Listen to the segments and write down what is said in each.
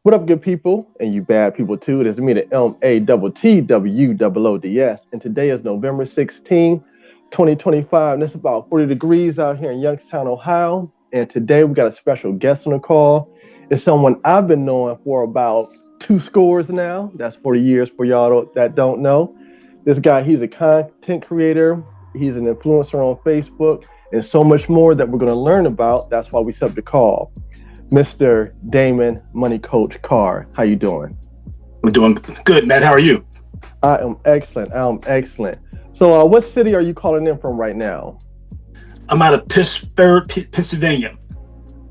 What up, good people, and you bad people too? It is me, the MATTWOODS, and today is November 16, 2025, and it's about 40 degrees out here in Youngstown, Ohio. And today we got a special guest on the call. It's someone I've been knowing for about two scores now. That's 40 years for y'all that don't know. This guy, he's a content creator, he's an influencer on Facebook, and so much more that we're going to learn about. That's why we set up the call. Mr. Damon, Money Coach Carr. How you doing? I'm doing good, Matt. How are you? I am excellent. So, what city are you calling in from right now? I'm out of Pittsburgh, Pennsylvania.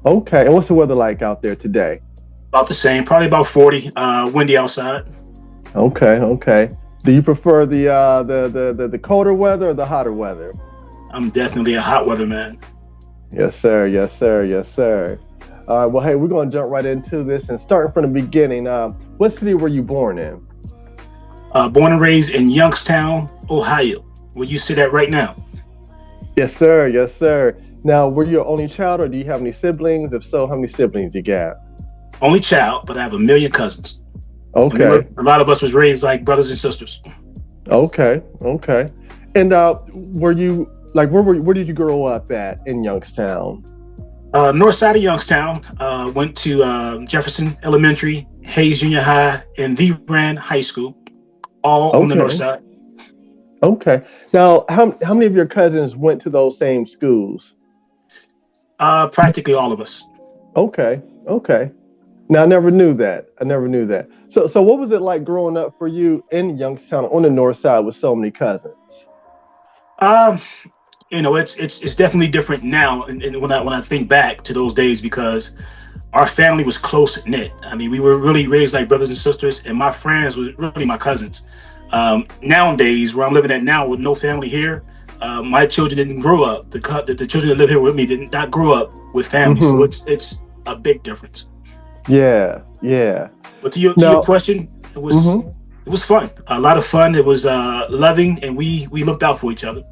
Okay. And what's the weather like out there today? About the same, probably about 40. Windy outside. Okay. Do you prefer the colder weather or the hotter weather? I'm definitely a hot weather man. Yes, sir. All right. Well, hey, we're going to jump right into this and starting from the beginning. What city were you born in? Born and raised in Youngstown, Ohio, where you sit at right now. Yes, sir. Now, were you your only child, or do you have any siblings? If so, how many siblings you got? Only child, but I have a million cousins. And Okay. a lot of us was raised like brothers and sisters. Okay. And were you like where did you grow up at in Youngstown? North side of Youngstown. Went to Jefferson Elementary, Hayes Junior High, and The Rand High School, all on the north Okay. side. Okay. Now, how many of your cousins went to those same schools? Practically all of us. Okay. Now, I never knew that. So what was it like growing up for you in Youngstown on the north side with so many cousins? Um, it's definitely different now, and when I think back to those days, because our family was close knit. I mean, we were really raised like brothers and sisters, and my friends were really my cousins. Nowadays, where I'm living at now, with no family here, my children didn't grow up. The children that live here with me did not grow up with family, so Mm-hmm. it's a big difference. Yeah. But to your Now, question, mm-hmm. it was fun, a lot of fun. It was loving, and we looked out for each other.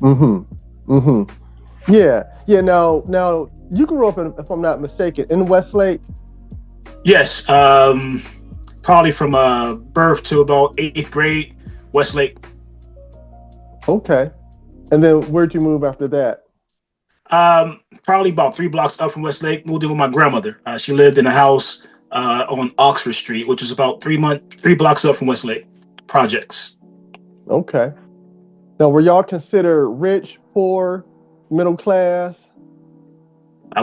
Mm-hmm. Mm-hmm. Yeah. Now, you grew up in, if I'm not mistaken, in Westlake. Yes, probably from birth to about eighth grade, Westlake. Okay. And then where'd you move after that? Probably about 3 blocks up from Westlake. Moved in with my grandmother. She lived in a house on Oxford Street, which is about 3 blocks up from Westlake. Projects. Okay. Now, were y'all considered rich, poor, middle class?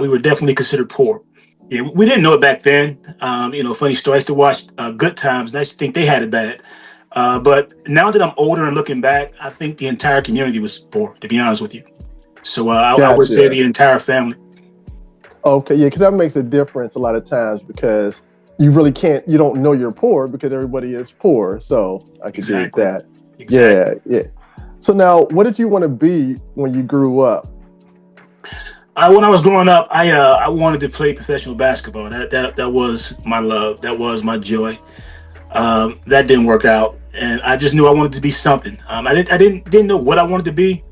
We were definitely considered poor. Yeah, we didn't know it back then. Funny story. I used to watch Good Times, and I used to think they had it bad. But now that I'm older and looking back, I think the entire community was poor, to be honest with you. So I would say Gotcha. the entire family. Okay, yeah, because that makes a difference a lot of times because you don't know you're poor because everybody is poor. So I could dig Exactly. that. Exactly. Yeah. So now, what did you want to be when you grew up? When I was growing up, I wanted to play professional basketball. That was my love. That was my joy. That didn't work out, and I just knew I wanted to be something. I didn't know what I wanted to be.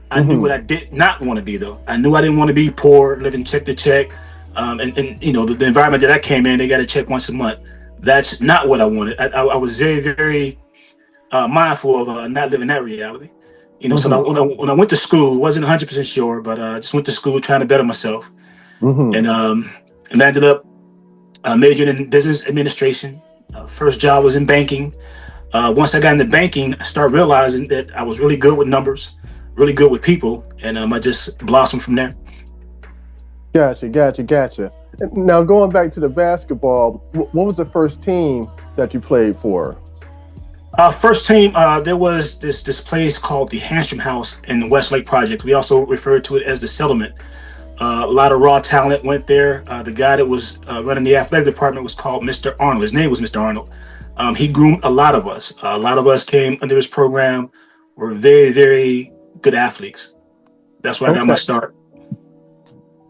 I knew what Mm-hmm. I did not want to be, though. I knew I didn't want to be poor, living check to check, and the environment that I came in, they got to check once a month. That's not what I wanted. I was very very mindful of not living that reality. So Mm-hmm. when I went to school, wasn't 100% sure, but just went to school trying to better myself, Mm-hmm. and I ended up majoring in business administration. First job was in banking. Once I got into banking, I started realizing that I was really good with numbers, really good with people, and I just blossomed from there. Gotcha. And now going back to the basketball, what was the first team that you played for? First team, there was this place called the Hamstrom House in Westlake Projects. We also referred to it as the Settlement. A lot of raw talent went there. The guy that was running the athletic department was called Mr. Arnold. His name was Mr. Arnold. He groomed a lot of us. A lot of us came under his program. Were very, very good athletes. That's where I got my Okay. start.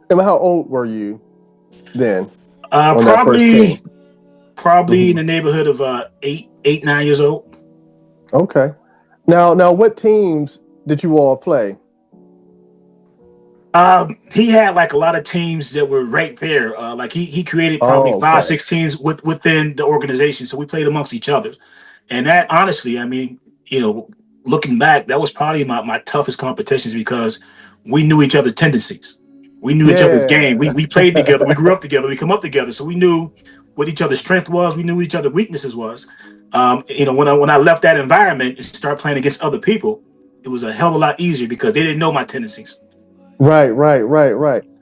And how old were you then Uh, on that first team? probably, probably in Mm-hmm. the neighborhood of 8, 9 years old. Okay. Now, what teams did you all play? He had like a lot of teams that were right there. Like he created probably Oh, five, okay. six teams within the organization. So we played amongst each other. And that honestly, I mean, looking back, that was probably my toughest competitions because we knew each other's tendencies. We knew each other's game. Yeah. We played together. We grew up together. We come up together. So we knew what each other's strength was. We knew each other's weaknesses was. When I left that environment and started playing against other people, it was a hell of a lot easier because they didn't know my tendencies. Right.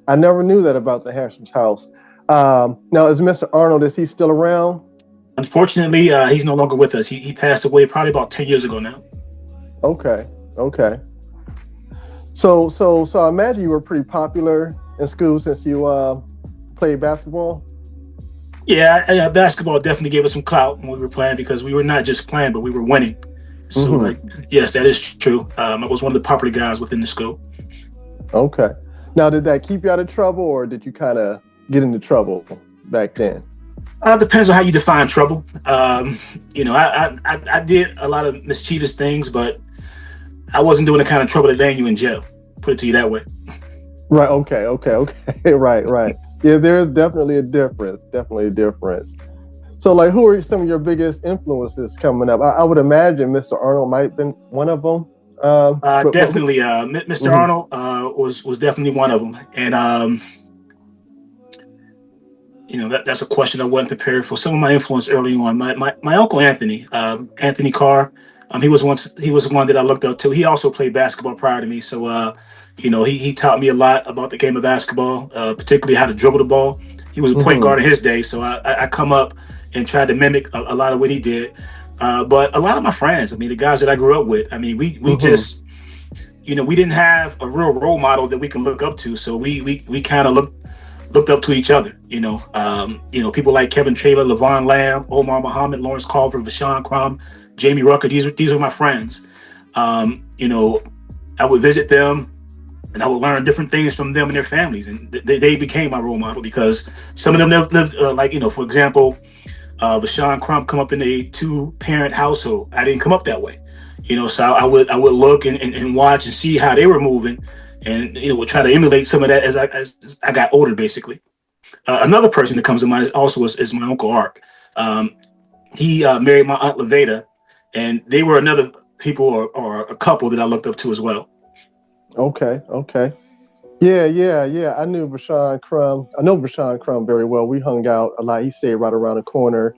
I never knew that about the Hampton's house. Now, is Mr. Arnold, is he still around? Unfortunately, he's no longer with us. He passed away probably about 10 years ago now. Okay. Okay. So I imagine you were pretty popular in school since you played basketball. Yeah, basketball definitely gave us some clout when we were playing because we were not just playing, but we were winning. So, Hmm. like, yes, that is true. I was one of the popular guys within the school. Okay. Now, did that keep you out of trouble, or did you kind of get into trouble back then? Depends on how you define trouble. I did a lot of mischievous things, but I wasn't doing the kind of trouble that land you in jail. Put it to you that way. Right. Okay. Right. Yeah, there's definitely a difference. Definitely a difference. So, like, who are some of your biggest influences coming up? I would imagine Mr. Arnold might have been one of them. But Definitely, Mr. mhm, Arnold was definitely one of them, and that's a question I wasn't prepared for. Some of my influence early on, my uncle Anthony, Anthony Carr, he was one that I looked up to. He also played basketball prior to me, so he taught me a lot about the game of basketball, particularly how to dribble the ball. He was a point guard mhm, in his day, so I come up and tried to mimic a lot of what he did. But a lot of my friends, I mean, the guys that I grew up with, I mean, we mhm, just we didn't have a real role model that we can look up to, so we kind of looked up to each other. People like Kevin Traylor, Levon Lamb, Omar Muhammad, Lawrence Culver, Vashawn Crum, Jamie Rucker. These are my friends. I would visit them and I would learn different things from them and their families, and they became my role model because some of them lived for example, Vashawn Crump come up in a two-parent household. I didn't come up that way, so I would look and watch and see how they were moving, and would try to emulate some of that as I got older, basically. Another person that comes to mind is my uncle Ark. Um, he married my aunt Leveda, and they were another people or a couple that I looked up to as well. okay. Yeah. I knew Rashawn Crum. I know Rashawn Crum very well. We hung out a lot. He stayed right around the corner.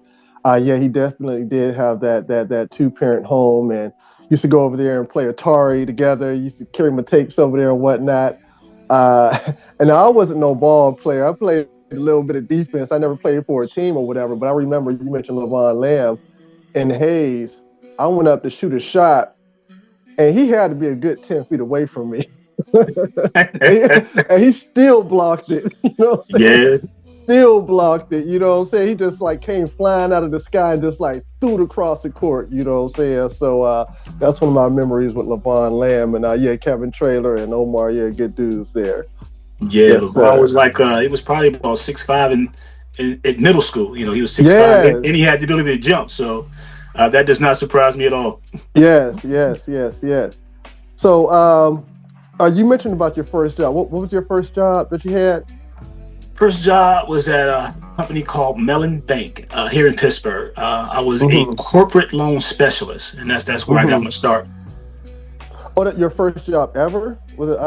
Yeah, he definitely did have that two parent home, and used to go over there and play Atari together. Used to carry my tapes over there and whatnot. And I wasn't no ball player. I played a little bit of defense. I never played for a team or whatever. But I remember you mentioned Levon Lamb and Hayes. I went up to shoot a shot, and he had to be a good 10 feet away from me. And he still blocked it. You know what I'm saying? Yeah, Still blocked it. You know what I'm saying? He just like came flying out of the sky and just like threw it across the court. You know what I'm saying? So that's one of my memories with LeVon Lamb and yeah, Kevin Traylor and Omar. Yeah, good dudes there. yeah. Yes, Levon sir. was like he was probably about 6'5" in middle school. He was 6'5", Yes, and he had the ability to jump. So that does not surprise me at all. yes. So you mentioned about your first job. What was your first job that you had? First job was at a company called Mellon Bank here in Pittsburgh. I was a Mm-hmm. corporate loan specialist, and that's where I got Mm-hmm. my start. Oh, that your first job ever? Was it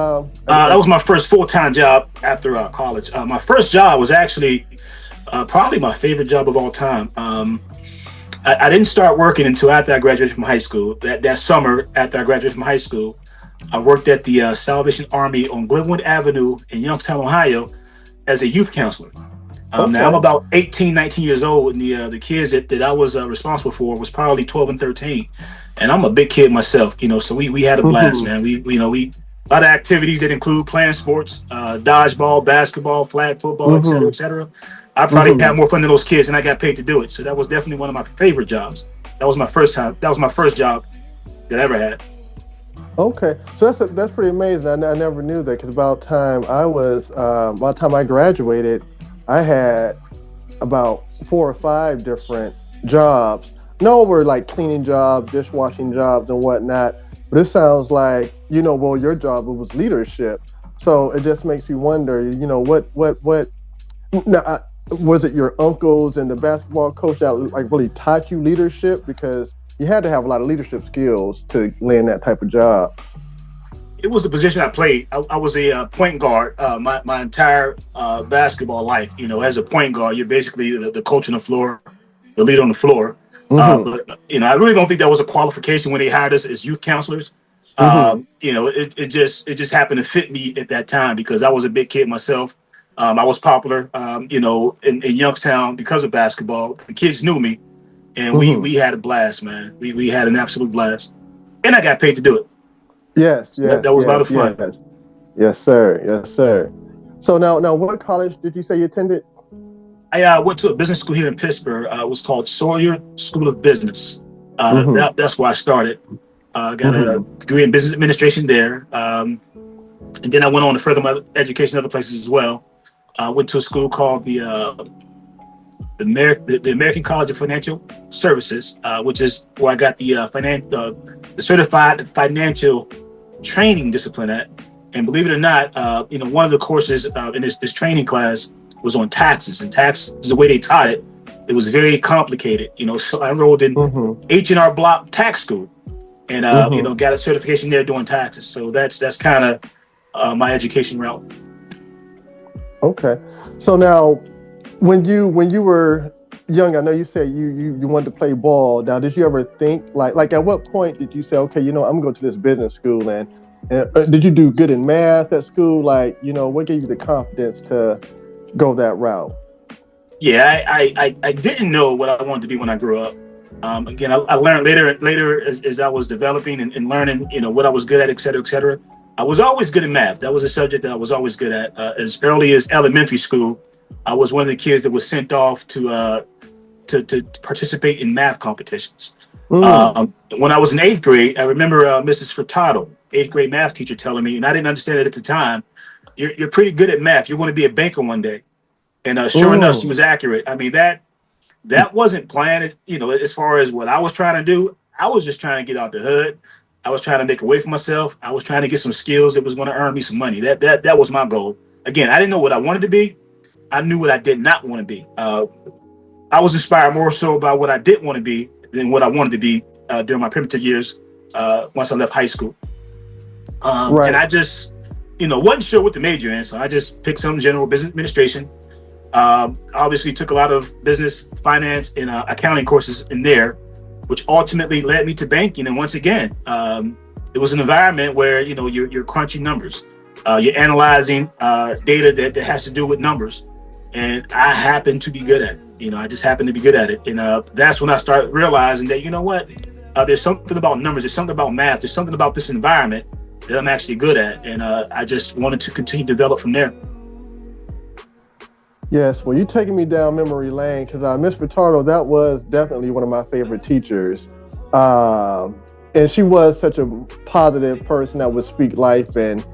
That was my first full time job after college. My first job was actually probably my favorite job of all time. I didn't start working until after I graduated from high school. That summer after I graduated from high school, I worked at the Salvation Army on Glenwood Avenue in Youngstown, Ohio, as a youth counselor. Now I'm okay. about 18, 19 years old, and the kids that I was responsible for was probably 12 and 13. And I'm a big kid myself, so we had a blast, Mm-hmm. man. We a lot of activities that include playing sports, dodgeball, basketball, flag football, et cetera, Mm-hmm. et cetera. I probably had Mm-hmm. more fun than those kids, and I got paid to do it. So that was definitely one of my favorite jobs. That was my first time. That was my first job that I ever had. Okay, so that's pretty amazing. I never knew that because by the time I graduated, I had about 4 or 5 different jobs. No, were like cleaning jobs, dishwashing jobs, and whatnot. But it sounds like well, your job was leadership. So it just makes you wonder, what now, was it your uncles and the basketball coach that like really taught you leadership? Because you had to have a lot of leadership skills to land that type of job. It was the position I played. I was a point guard my entire basketball life. As a point guard, you're basically the coach on the floor, the leader on the floor. Mm-hmm. But I really don't think that was a qualification when they hired us as youth counselors. Mm-hmm. It just happened to fit me at that time because I was a big kid myself. I was popular, in Youngstown because of basketball. The kids knew me, and we Mm-hmm. we had a blast, man. We had an absolute blast, and I got paid to do it. Yes, So that, yes, that was a lot yes, of fun. yes. Yes, sir. Yes, sir. So now, what college did you say you attended? I went to a business school here in Pittsburgh. It was called Sawyer School of Business. Mm-hmm. That's where I started. Got a Mm-hmm. degree in business administration there. And then I went on to further my education in other places as well. Went to a school called the American College of Financial Services, which is where I got the certified financial training discipline at. And believe it or not, one of the courses in this training class was on taxes, and taxes, the way they taught it, it was very complicated. So I enrolled in Mm-hmm. H&R Block Tax School, and Mm-hmm. got a certification there doing taxes. So that's kind of my education route. Okay. So now, when you were young, I know you said you wanted to play ball. Now, did you ever think like at what point did you say, okay, I'm going to this business school and did you do good in math at school? Like, what gave you the confidence to go that route? Yeah, I didn't know what I wanted to be when I grew up. Again, I learned later as I was developing and learning, what I was good at, et cetera, et cetera. I was always good at math. That was a subject that I was always good at. As early as elementary school, I was one of the kids that was sent off to participate in math competitions. Mm. When I was in eighth grade, I remember Mrs. Furtado, eighth grade math teacher, telling me, and I didn't understand it at the time. You're pretty good at math. You're going to be a banker one day. And sure enough, she Mm. was accurate. I mean, that wasn't planned, as far as what I was trying to do. I was just trying to get out the hood. I was trying to make a way for myself. I was trying to get some skills that was going to earn me some money. That was my goal. Again, I didn't know what I wanted to be. I knew what I did not want to be. I was inspired more so by what I did want to be than what I wanted to be during my primitive years once I left high school. And Right. I just, wasn't sure what to major in, so I just picked some general business administration. Obviously, took a lot of business, finance, and accounting courses in there, which ultimately led me to banking. And once again, it was an environment where you're crunching numbers, you're analyzing data that has to do with numbers, and I happen to be good at it. I just happen to be good at it, and that's when I started realizing that there's something about numbers, there's something about math, there's something about this environment that I'm actually good at, and I just wanted to continue to develop from there. Yes, well, you're taking me down memory lane because Miss Vitardo, that was definitely one of my favorite teachers. And she was such a positive person that would speak life and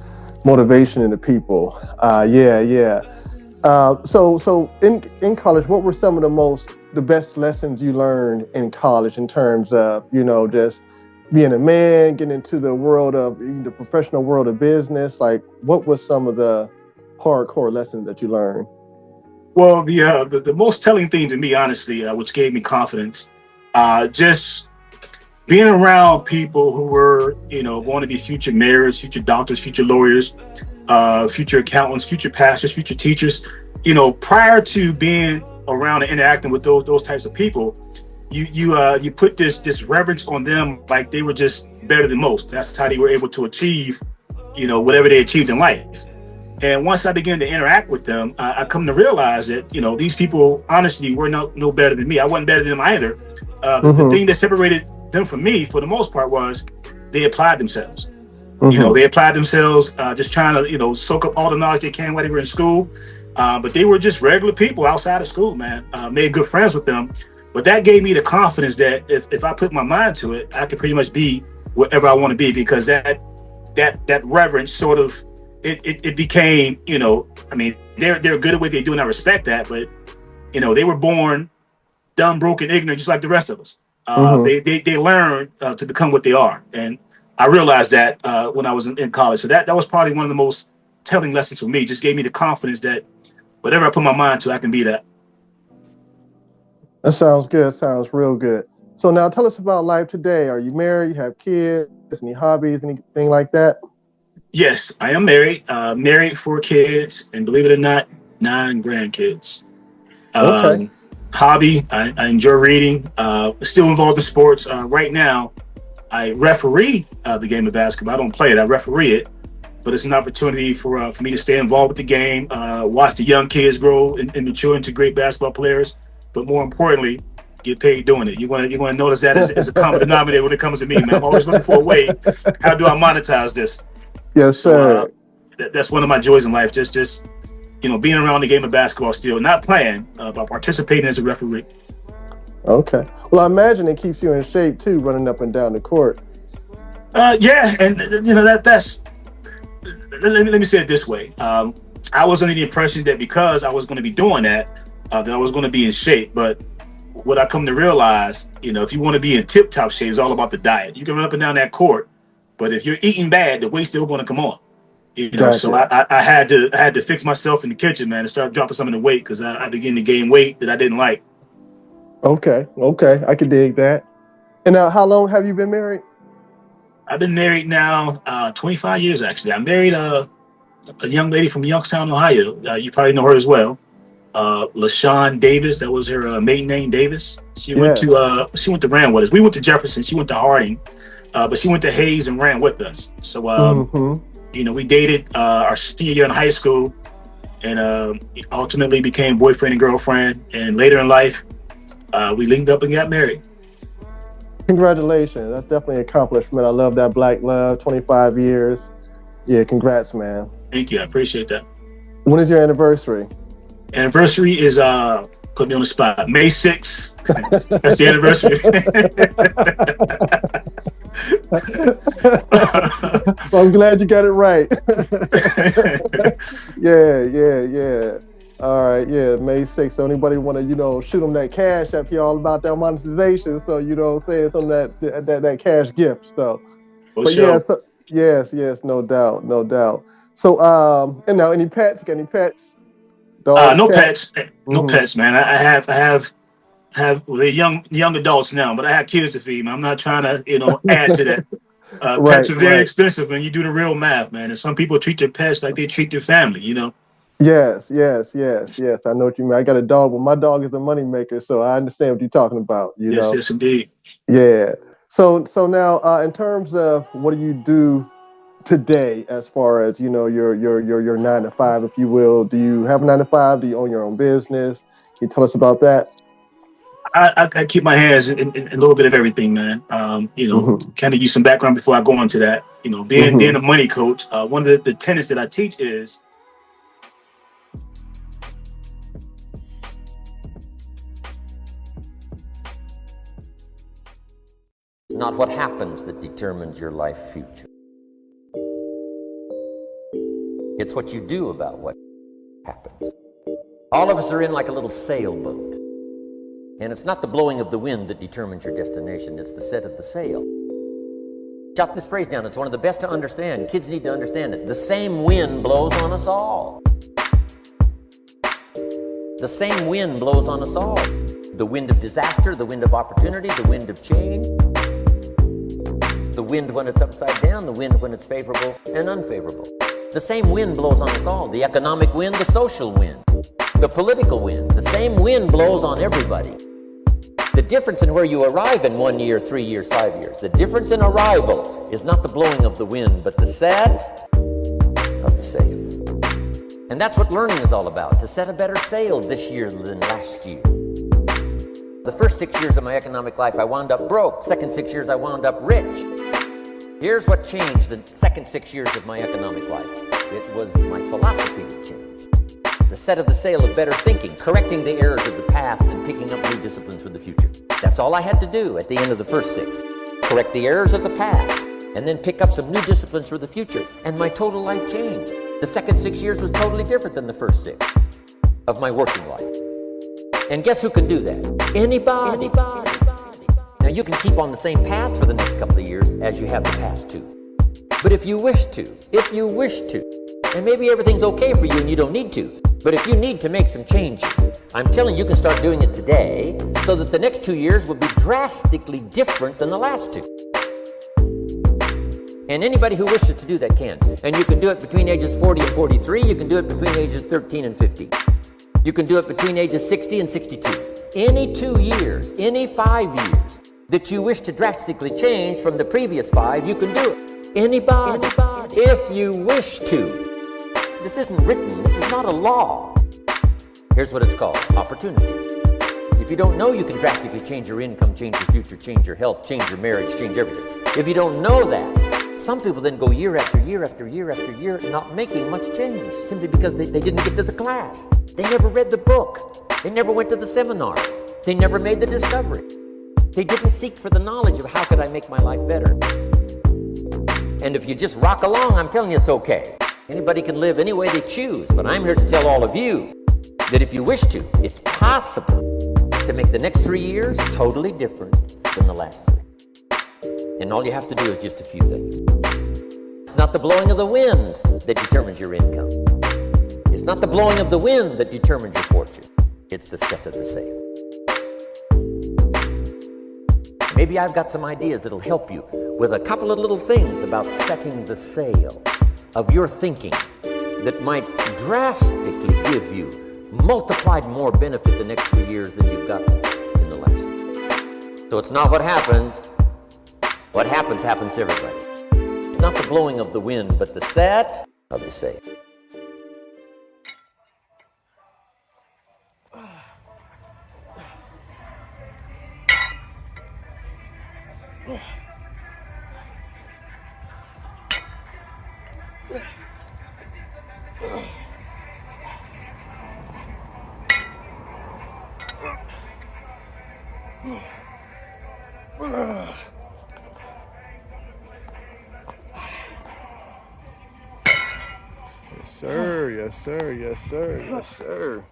motivation into people. Yeah, yeah. So in college, what were some of the best lessons you learned in college in terms of, just being a man, getting into the world of the professional world of business? Like, what was some of the hardcore lessons that you learned? Well, the most telling thing to me, honestly, which gave me confidence, just being around people who were, going to be future mayors, future doctors, future lawyers, future accountants, future pastors, future teachers. Prior to being around and interacting with those types of people, you put this reverence on them like they were just better than most. That's how they were able to achieve, whatever they achieved in life. And once I began to interact with them, I come to realize that these people honestly were no better than me. I wasn't better than them either. The Mm-hmm. thing that separated them from me, for the most part, was they applied themselves. Mm-hmm. They applied themselves, just trying to soak up all the knowledge they can while they were in school. But they were just regular people outside of school, man. Made good friends with them, but that gave me the confidence that if I put my mind to it, I could pretty much be wherever I want to be because that reverence sort of it became, I mean, they're good at what they do and I respect that, but they were born dumb, broken, ignorant, just like the rest of us. Mm-hmm. They learn to become what they are, and I realized that when I was in college. So that was probably one of the most telling lessons for me. Just gave me the confidence that whatever I put my mind to, I can be that. That sounds good. Sounds real good. So now tell us about life today. Are you married? You have kids? Any hobbies? Anything like that? Yes, I am married. Married, 4 kids, and believe it or not, 9 grandkids. Okay. Um, Hobby, I enjoy reading. Still involved in sports. Right now, I referee the game of basketball. I don't play it. I referee it, but it's an opportunity for me to stay involved with the game, watch the young kids grow and mature into great basketball players. But more importantly, get paid doing it. You're gonna notice that as a common denominator when it comes to me, man. I'm always looking for a way. How do I monetize this? Yes, So sir. that's one of my joys in life. Just being around the game of basketball still, not playing, but participating as a referee. Okay. Well, I imagine it keeps you in shape too, running up and down the court. Yeah, and that's. Let me say it this way. I was under the impression that because I was going to be doing that I was going to be in shape. But what I come to realize, if you want to be in tip-top shape, it's all about the diet. You can run up and down that court, but if you're eating bad, the weight's still going to come on. So Gotcha. I had to fix myself in the kitchen, man, and start dropping some of the weight because I began to gain weight that I didn't like. Okay. Okay. I can dig that. And now, how long have you been married? I've been married now 25 years, actually. I married a young lady from Youngstown, Ohio. You probably know her as well. LaShawn Davis, that was her maiden name, Davis. She went Yes. to Rand with us. We went to Jefferson. She went to Harding, but she went to Hayes and ran with us. So Mm-hmm. we dated our senior year in high school, and ultimately became boyfriend and girlfriend. And later in life, we linked up and got married. Congratulations. That's definitely an accomplishment. I love that black love. 25 years. Yeah. Congrats, man. Thank you. I appreciate that. When is your anniversary? Anniversary is put me on the spot. May 6th. That's the anniversary. Well, I'm glad you got it right. Yeah. All right, yeah, May 6th. So anybody want to, shoot them that cash after you all about that monetization. So what I'm saying, some of that cash gift. So, For but yeah, sure. so, yes, no doubt, no doubt. So, and now any pets? You got any pets? Dogs, No cats? pets. No Mm-hmm. pets, man. I have well, they're young adults now, but I have kids to feed, man. I'm not trying to, add to that. Pets Right, are very right. expensive when you do the real math, man. And some people treat their pets like they treat their family. Yes. I know what you mean. I got a dog, but my dog is a moneymaker, so I understand what you're talking about. Yes, yes, indeed. Yeah. So now, in terms of what do you do today, as far as your 9 to 5, if you will? Do you have a 9 to 5? Do you own your own business? Can you tell us about that? I keep my hands in a little bit of everything, man. Hmm. Kind of use some background before I go into that. Being Hmm. a money coach, one of the tenets that I teach is Not what happens that determines your life future. It's what you do about what happens. All of us are in like a little sailboat. And it's not the blowing of the wind that determines your destination, it's the set of the sail. Jot this phrase down, it's one of the best to understand. Kids need to understand it. The same wind blows on us all. The same wind blows on us all. The wind of disaster, the wind of opportunity, the wind of change. The wind when it's upside down, the wind when it's favorable and unfavorable. The same wind blows on us all. The economic wind, the social wind, the political wind. The same wind blows on everybody. The difference in where you arrive in 1 year, 3 years, 5 years, the difference in arrival is not the blowing of the wind, but the set of the sail. And that's what learning is all about, to set a better sail this year than last year. The first 6 years of my economic life, I wound up broke. Second 6 years, I wound up rich. Here's what changed the second 6 years of my economic life. It was my philosophy that changed. The set of the sail of better thinking, correcting the errors of the past and picking up new disciplines for the future. That's all I had to do at the end of the first 6. Correct the errors of the past and then pick up some new disciplines for the future. And my total life changed. The second 6 years was totally different than the first 6 of my working life. And guess who can do that? Anybody. Now you can keep on the same path for the next couple of years as you have the past 2. But if you wish to, And maybe everything's okay for you and you don't need to. But if you need to make some changes, I'm telling you can start doing it today so that the next 2 years will be drastically different than the last 2. And anybody who wishes to do that can. And you can do it between ages 40 and 43. You can do it between ages 13 and 50. You can do it between ages 60 and 62. Any 2 years, any 5 years that you wish to drastically change from the previous 5, you can do it. Anybody, if you wish to. This isn't written, this is not a law. Here's what it's called, opportunity. If you don't know you can drastically change your income, change your future, change your health, change your marriage, change everything. If you don't know that, some people then go year after year after year after year not making much change simply because they didn't get to the class. They never read the book. They never went to the seminar. They never made the discovery. They didn't seek for the knowledge of how could I make my life better. And if you just rock along, I'm telling you it's okay. Anybody can live any way they choose, but I'm here to tell all of you that if you wish to, it's possible to make the next 3 years totally different than the last 3. And all you have to do is just a few things. It's not the blowing of the wind that determines your income. It's not the blowing of the wind that determines your fortune. It's the set of the sail. Maybe I've got some ideas that'll help you with a couple of little things about setting the sail of your thinking that might drastically give you multiplied more benefit the next 3 years than you've got in the last. So it's not what happens. What happens to everybody. It's not the blowing of the wind, but the set of the sail. Yes, sir. Yes, sir. Yes, sir. Yes, sir.